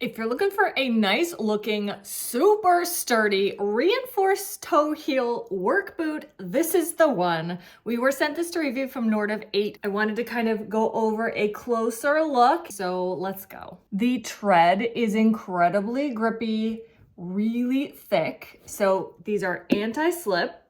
If you're looking for a nice looking, super sturdy, reinforced toe heel work boot, this is the one. We were sent this to review from Nortiv 8. I wanted to kind of go over a closer look, so let's go. The tread is incredibly grippy, really thick. So these are anti-slip.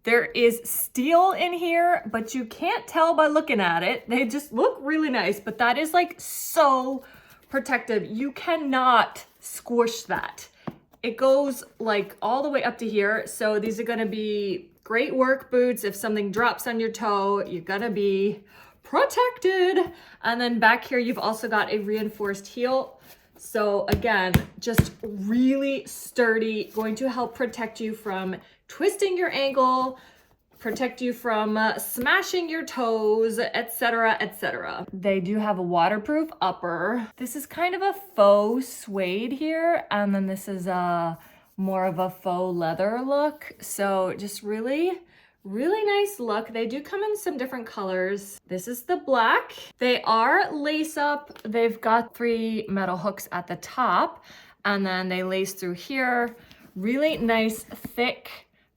There is steel in here, but you can't tell by looking at it. They just look really nice, but that is like so protective. You cannot squish that. It goes like all the way up to here. So these are gonna be great work boots. If something drops on your toe, you're gonna be protected. And then back here, you've also got a reinforced heel. So again, just really sturdy, going to help protect you from twisting your ankle, protect you from smashing your toes, etc., etc. They do have a waterproof upper. This is kind of a faux suede here, and then this is more of a faux leather look. So just really nice look. They do come in some different colors. This is the black. They are lace up. They've got 3 metal hooks at the top, and then they lace through here. Really nice, thick,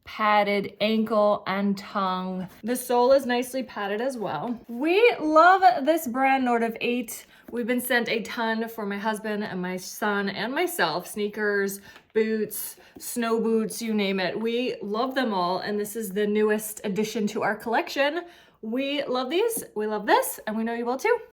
padded ankle and tongue. The sole is nicely padded as well. We love this brand, Nortiv 8. We've been sent a ton for my husband and my son and myself. Sneakers, boots, snow boots, you name it. We love them all, and this is the newest addition to our collection. We love these, we love this, and we know you will too.